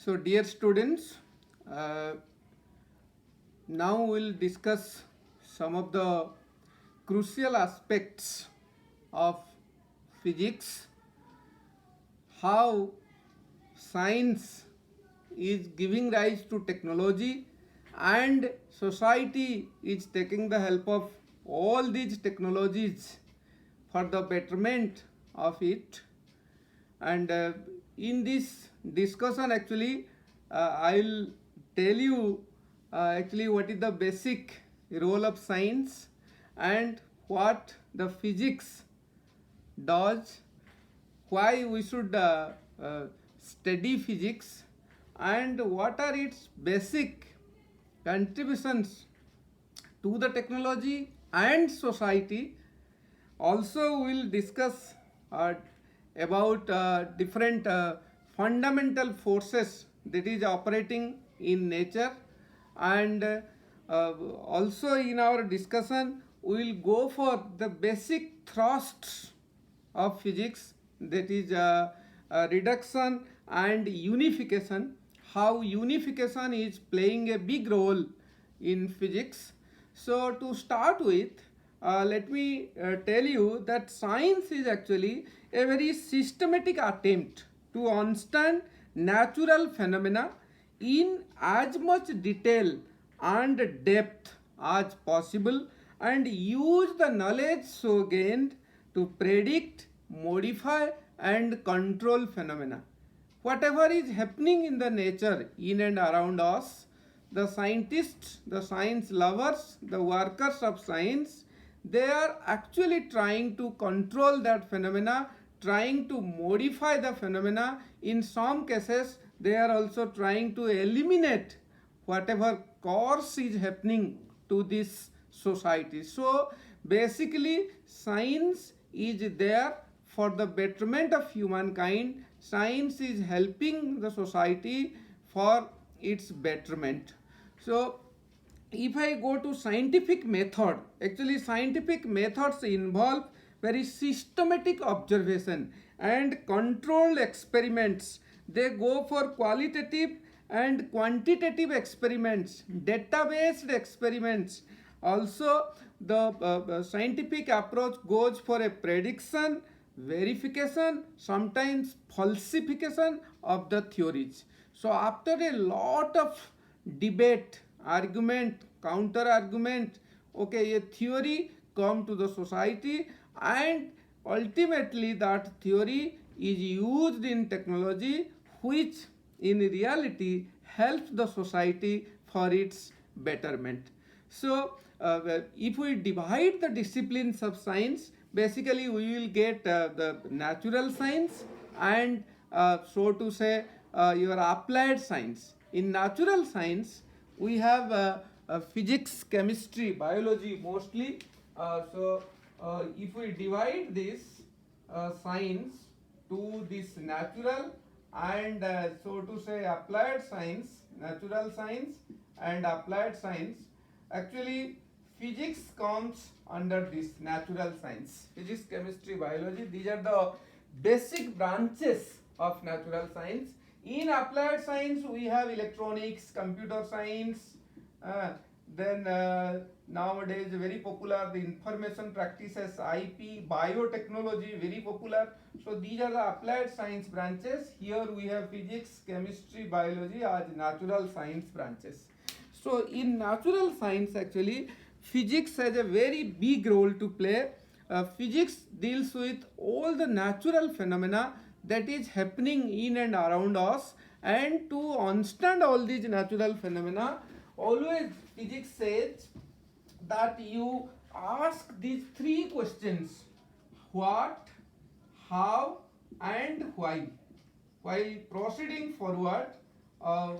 So, dear students, uh, now we'll discuss some of the crucial aspects of physics, how science is giving rise to technology and society is taking the help of all these technologies for the betterment of it. And in this discussion actually I'll tell you actually what is the basic role of science and what the physics does, why we should study physics, and what are its basic contributions to the technology and society. Also, we'll discuss about different fundamental forces that is operating in nature, and also in our discussion we will go for the basic thrusts of physics, that is reduction and unification, how unification is playing a big role in physics. So to start with, let me tell you that science is actually a very systematic attempt to understand natural phenomena in as much detail and depth as possible and use the knowledge so gained to predict, modify, and control phenomena. Whatever is happening in the nature in and around us, the scientists, the science lovers, the workers of science, they are actually trying to control that phenomena, trying to modify the phenomena. In some cases, they are also trying to eliminate whatever course is happening to this society. So basically, science is there for the betterment of humankind. Science is helping the society for its betterment. So if I go to scientific method, actually scientific methods involve very systematic observation and controlled experiments. They go for qualitative and quantitative experiments, data-based experiments. Also, the scientific approach goes for a prediction, verification, sometimes falsification of the theories. So after a lot of debate, argument, counter argument, okay, a theory come to the society, and ultimately that theory is used in technology, which in reality helps the society for its betterment. So if we divide the disciplines of science, basically we will get the natural science and so to say your applied science. In natural science, we have physics, chemistry, biology mostly. If we divide this science to this natural and so to say applied science, natural science and applied science, actually physics comes under this natural science. Physics, chemistry, biology, these are the basic branches of natural science. In applied science, we have electronics, computer science, then nowadays very popular the information practices, IP, biotechnology, very popular. So these are the applied science branches. Here we have physics, chemistry, biology as natural science branches. So in natural science, actually physics has a very big role to play. Physics deals with all the natural phenomena that is happening in and around us, and to understand all these natural phenomena, always physics says that you ask these three questions: what, how, and why. While proceeding forward, uh,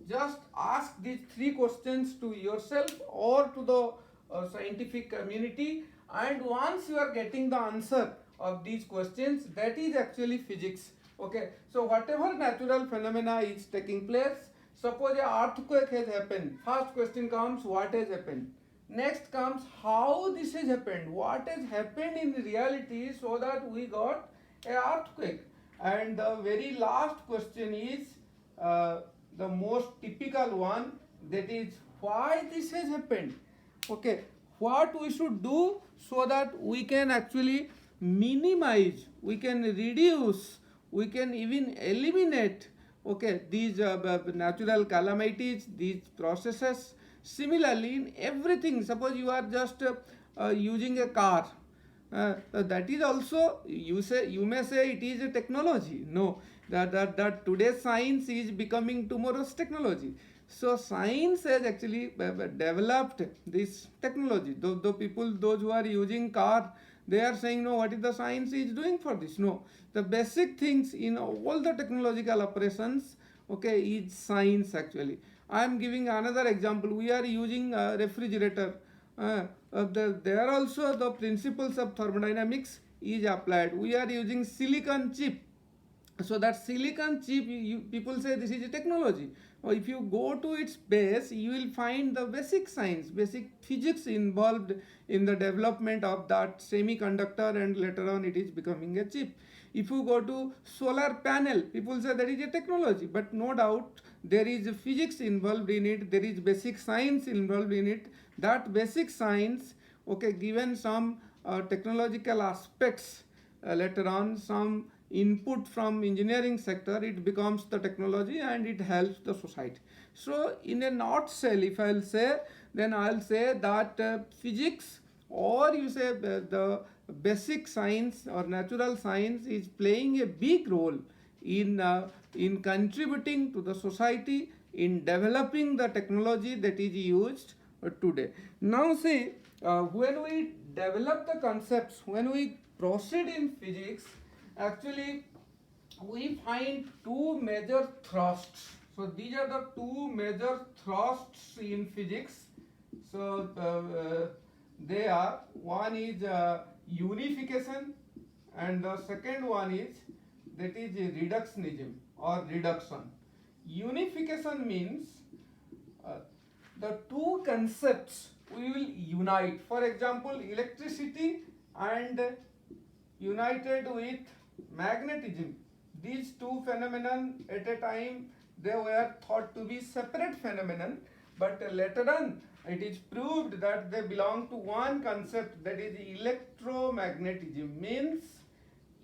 just ask these three questions to yourself or to the scientific community, and once you are getting the answer of these questions, that is actually physics. Okay, so whatever natural phenomena is taking place, suppose a earthquake has happened, first question comes what has happened, next comes how this has happened, what has happened in reality so that we got a earthquake, and the very last question is uh, the most typical one, that is why this has happened. Okay, what we should do so that we can actually minimize, we can reduce, we can even eliminate, okay, these natural calamities, these processes. Similarly, in everything, suppose you are just using a car, that is also, you may say it is a technology. No, that today's science is becoming tomorrow's technology. So science has actually developed this technology. Though people, those who are using car, they are saying, no, what is the science is doing for this? No, the basic things in all the technological operations, okay, is science actually. I am giving another example. We are using a refrigerator. There also the principles of thermodynamics is applied. We are using silicon chip. So that silicon chip, people say this is a technology. Or if you go to its base, you will find the basic science, basic physics involved in the development of that semiconductor, and later on it is becoming a chip. If you go to solar panel, people say that is a technology, but no doubt there is physics involved in it, there is basic science involved in it. That basic science, okay, given some technological aspects, later on some input from engineering sector, it becomes the technology and it helps the society. So in a nutshell, if I'll say, then I'll say that physics, or you say the basic science or natural science, is playing a big role in contributing to the society, in developing the technology that is used today. Now see, when we develop the concepts, when we proceed in physics, actually we find two major thrusts. So these are the two major thrusts in physics. So they are, one is unification, and the second one is, that is reductionism or reduction. Unification means uh, the two concepts we will unite. For example, electricity and united with magnetism. These two phenomena at a time, they were thought to be separate phenomenon, but later on it is proved that they belong to one concept, that is electromagnetism. Means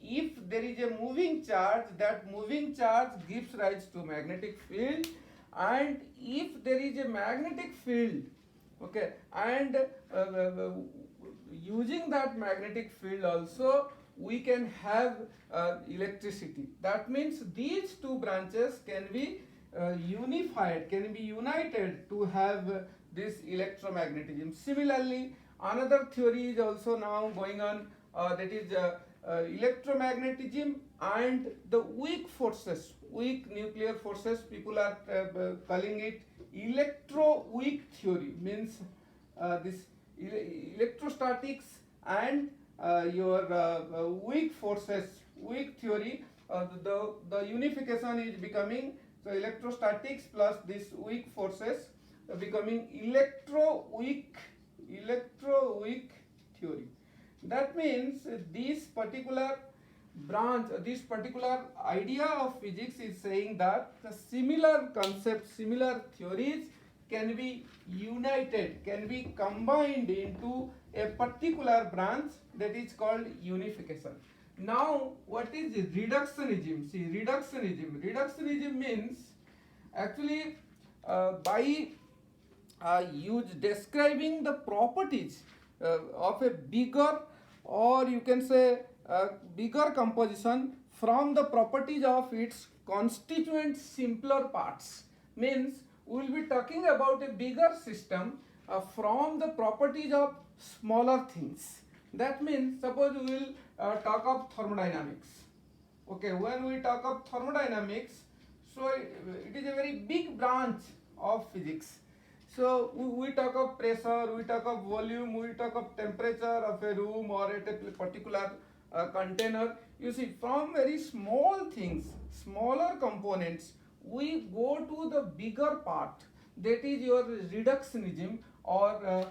if there is a moving charge, that moving charge gives rise to magnetic field, and if there is a magnetic field, okay, and using that magnetic field also we can have electricity. That means these two branches can be unified, can be united to have this electromagnetism. Similarly, another theory is also now going on, that is electromagnetism and the weak forces, weak nuclear forces. People are calling it electro-weak theory. Means this electrostatics and your weak forces, weak theory, the unification is becoming, so electrostatics plus this weak forces becoming electro-weak theory. That means this particular branch, this particular idea of physics is saying that the similar concepts, similar theories can be united, can be combined into a particular branch, that is called unification. Now, what is reductionism? See, reductionism means actually by describing the properties of a bigger, or you can say bigger composition from the properties of its constituent simpler parts. Means we will be talking about a bigger system from the properties of smaller things. That means, suppose we will talk of thermodynamics. Okay, when we talk of thermodynamics, so it is a very big branch of physics. So we talk of pressure, we talk of volume, we talk of temperature of a room or at a particular container. You see, from very small things, smaller components, we go to the bigger part. That is your reductionism or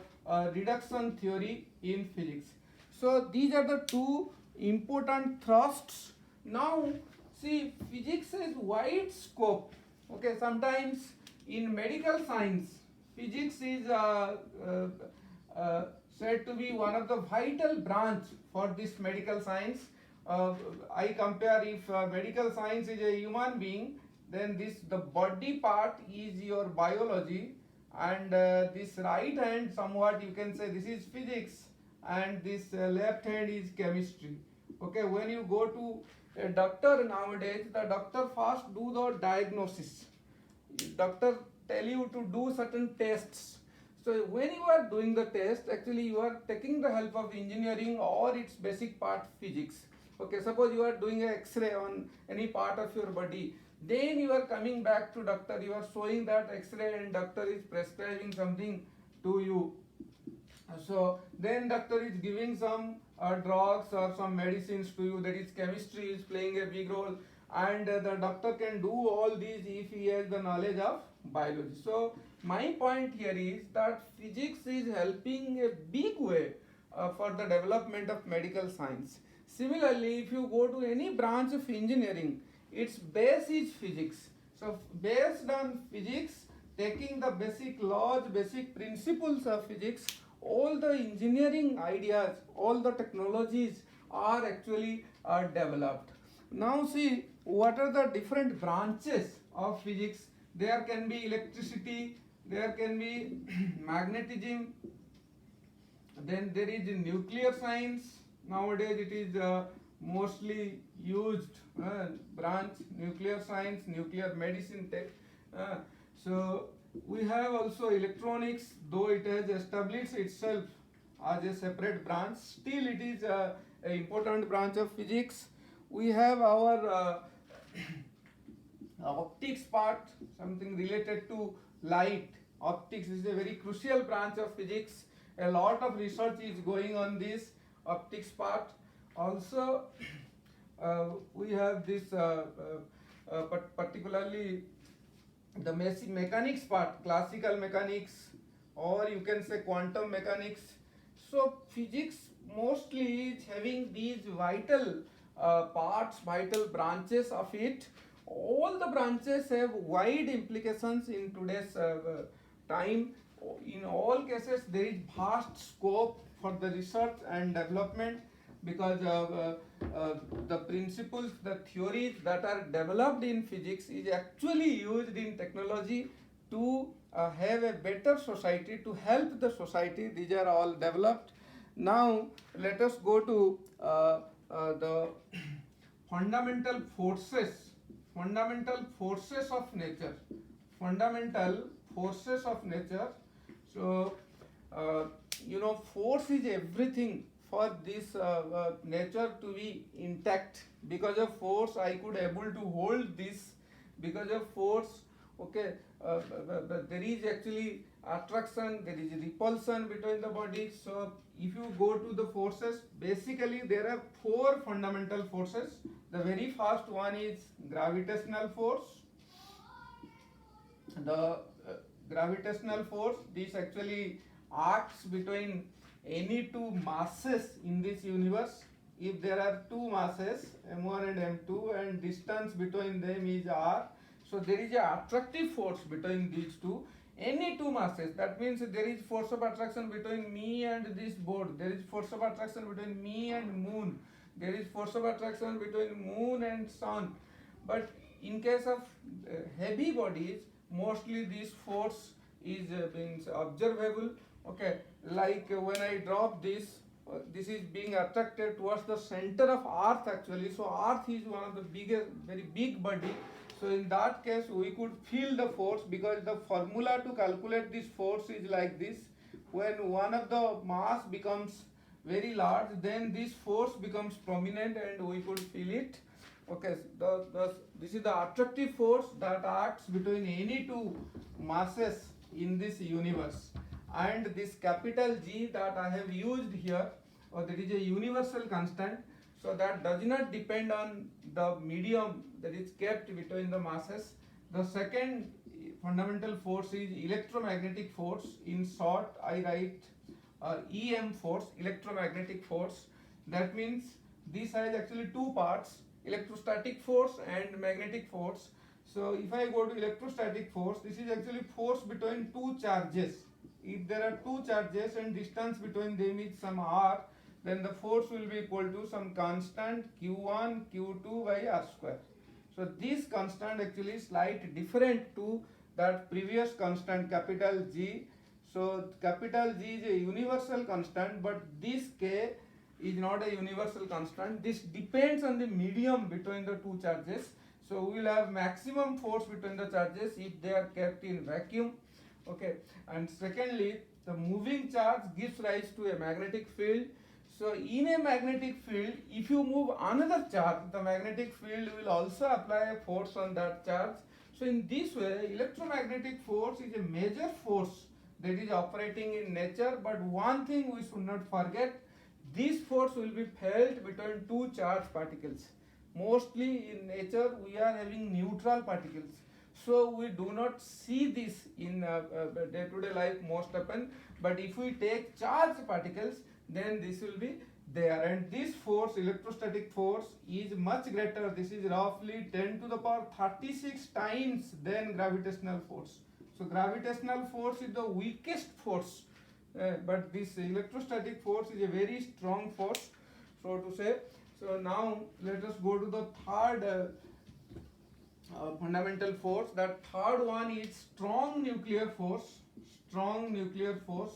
reduction theory in physics. So these are the two important thrusts. Now see, physics has wide scope. Okay, sometimes in medical science, physics is uh, said to be one of the vital branch for this medical science. Uh, I compare, if medical science is a human being, then this the body part is your biology, and this right hand somewhat you can say this is physics, and this left hand is chemistry. Okay, when you go to a doctor nowadays, the doctor first do the diagnosis. Doctor tell you to do certain tests. So when you are doing the test, actually you are taking the help of engineering or its basic part physics. Okay, suppose you are doing an X-ray on any part of your body, then you are coming back to doctor, you are showing that X-ray, and doctor is prescribing something to you. So then doctor is giving some drugs or some medicines to you, that is chemistry is playing a big role, and the doctor can do all these if he has the knowledge of biology. So my point here is that physics is helping a big way for the development of medical science. Similarly, if you go to any branch of engineering, its base is physics. So based on physics, taking the basic laws, basic principles of physics, all the engineering ideas, all the technologies are actually developed. Now see, what are the different branches of physics? There can be electricity, there can be magnetism, then there is nuclear science. Nowadays it is mostly used branch, nuclear science, nuclear medicine tech. Uh, so we have also electronics, though it has established itself as a separate branch, still it is an important branch of physics. We have our optics part, something related to light. Optics is a very crucial branch of physics. A lot of research is going on this optics part. Also, we have this particularly the mechanics part, classical mechanics, or you can say quantum mechanics. So physics mostly is having these vital parts, vital branches of it. All the branches have wide implications in today's time. In all cases, there is vast scope for the research and development, because the principles, the theories that are developed in physics is actually used in technology to have a better society, to help the society. These are all developed. Now let us go to the fundamental forces, fundamental forces of nature, fundamental forces of nature. So force is everything for this nature to be intact. Because of force I could able to hold this. Because of force, okay, there is actually attraction, there is repulsion between the bodies. So if you go to the forces, basically there are four fundamental forces. The very first one is gravitational force. The gravitational force, this actually acts between any two masses in this universe. If there are two masses, m1 and m2, and distance between them is r, so there is a attractive force between these two. Any two masses, that means there is force of attraction between me and this board, there is force of attraction between me and moon, there is force of attraction between moon and sun. But in case of heavy bodies, mostly this force is being observable. Okay, like when I drop this, this is being attracted towards the center of earth actually. So earth is one of the biggest, very big body. So in that case we could feel the force, because the formula to calculate this force is like this. When one of the mass becomes very large, then this force becomes prominent and we could feel it. Okay, this is the attractive force that acts between any two masses in this universe. And this capital G that I have used here, or that is a universal constant, so that does not depend on the medium that is kept between the masses. The second fundamental force is electromagnetic force. In short, I write EM force, electromagnetic force. That means this has actually two parts, electrostatic force and magnetic force. So if I go to electrostatic force, this is actually force between two charges. If there are two charges and distance between them is some r, then the force will be equal to some constant q1 q2 by r square. So this constant actually is slight different to that previous constant capital G. So capital G is a universal constant, but this K is not a universal constant. This depends on the medium between the two charges. So we will have maximum force between the charges if they are kept in vacuum. Okay, and secondly, the moving charge gives rise to a magnetic field. So in a magnetic field, if you move another charge, the magnetic field will also apply a force on that charge. So in this way, electromagnetic force is a major force that is operating in nature. But one thing we should not forget, this force will be felt between two charged particles. Mostly in nature, we are having neutral particles. So we do not see this in day-to-day life most often. But if we take charged particles, then this will be there, and this force, electrostatic force, is much greater. This is roughly 10 to the power 36 times than gravitational force. So gravitational force is the weakest force, but this electrostatic force is a very strong force, so to say. So now let us go to the third fundamental force. That third one is strong nuclear force. Strong nuclear force.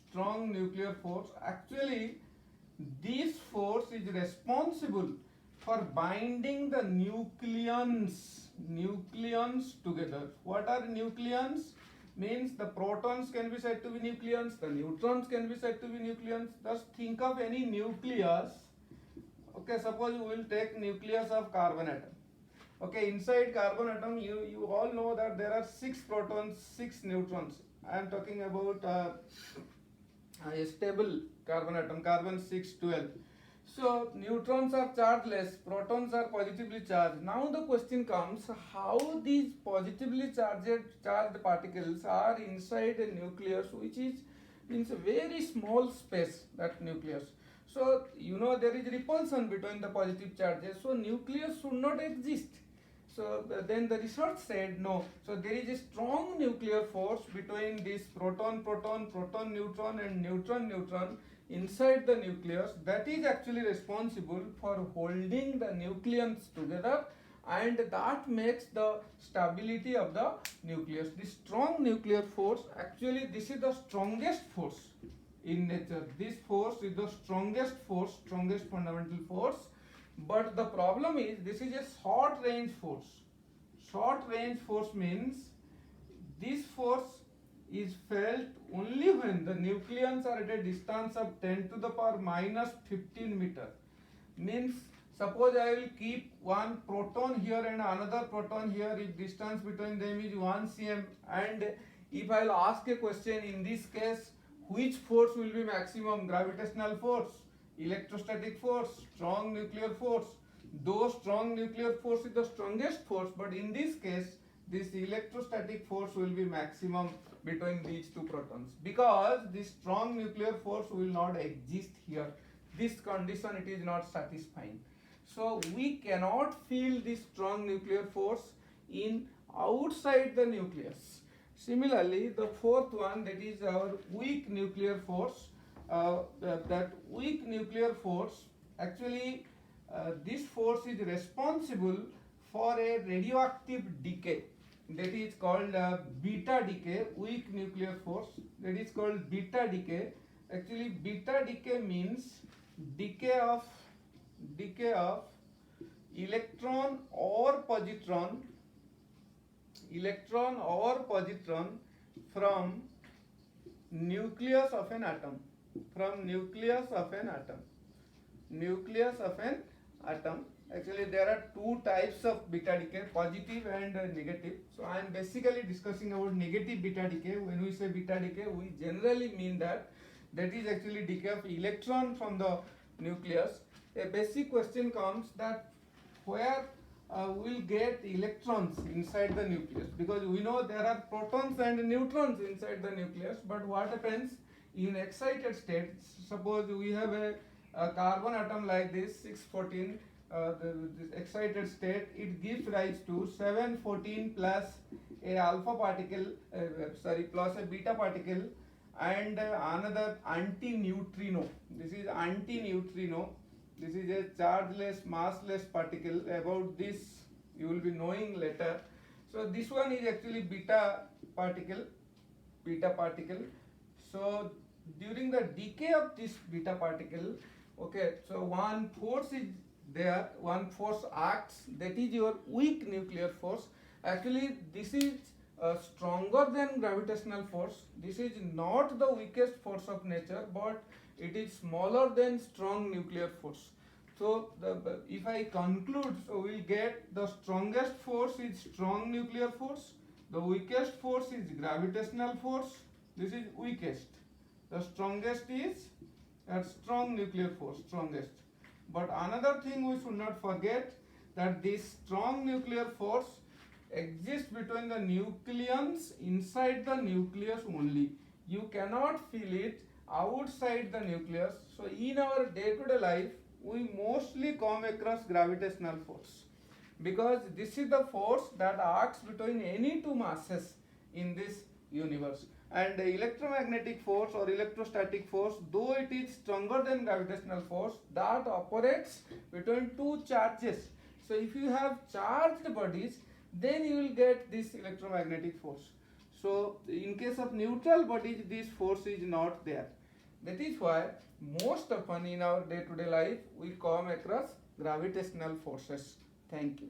Strong nuclear force. Actually, this force is responsible for binding the nucleons together. What are nucleons? Means the protons can be said to be nucleons, the neutrons can be said to be nucleons. Just think of any nucleus. Okay, suppose we will take nucleus of carbon atom. Okay, inside carbon atom, you all know that there are 6 protons, 6 neutrons. I am talking about a stable carbon atom, carbon 612. So neutrons are chargeless, protons are positively charged. Now the question comes, how these positively charged particles are inside a nucleus, which is means a very small space, that nucleus. So you know there is repulsion between the positive charges, so nucleus should not exist. So then the research said no. So there is a strong nuclear force between this proton proton, proton neutron, and neutron neutron inside the nucleus that is actually responsible for holding the nucleons together, and that makes the stability of the nucleus. This strong nuclear force, actually this is the strongest force in nature. This force is the strongest force, strongest fundamental force. But the problem is, this is a short range force. Short range force means this force is felt only when the nucleons are at a distance of 10 to the power minus 15 meter. Means suppose I will keep one proton here and another proton here, if distance between them is 1 cm, and if I will ask a question in this case, which force will be maximum? Gravitational force, electrostatic force, strong nuclear force. Though strong nuclear force is the strongest force, but in this case this electrostatic force will be maximum between these two protons, because this strong nuclear force will not exist here. This condition, it is not satisfying. So we cannot feel this strong nuclear force in outside the nucleus. Similarly, the fourth one, that is our weak nuclear force. That weak nuclear force, actually this force is responsible for a radioactive decay, that is called beta decay. Weak nuclear force, that is called beta decay. Actually beta decay means decay of electron or positron from nucleus of an atom. Actually there are two types of beta decay, positive and negative. So I am basically discussing about negative beta decay. When we say beta decay, we generally mean that is actually decay of electron from the nucleus. A basic question comes that where we will get electrons inside the nucleus, because we know there are protons and neutrons inside the nucleus. But what happens in excited state? Suppose we have a carbon atom like this, 614, this excited state, it gives rise to 714 plus a alpha particle, plus a beta particle, and another anti-neutrino. This is anti-neutrino. This is a chargeless, massless particle. About this you will be knowing later. So this one is actually beta particle. So during the decay of this beta particle, okay, so one force is there, one force acts, that is your weak nuclear force. Actually this is stronger than gravitational force. This is not the weakest force of nature, but it is smaller than strong nuclear force. So if I conclude, so we'll get the strongest force is strong nuclear force, the weakest force is gravitational force. This is weakest. The strongest is a strong nuclear force, strongest. But another thing we should not forget, that this strong nuclear force exists between the nucleons inside the nucleus only. You cannot feel it outside the nucleus. So in our day-to-day life, we mostly come across gravitational force, because this is the force that acts between any two masses in this universe. And the electromagnetic force or electrostatic force, though it is stronger than gravitational force, that operates between two charges. So if you have charged bodies, then you will get this electromagnetic force. So in case of neutral bodies, this force is not there. That is why most often in our day-to-day life we come across gravitational forces. Thank you.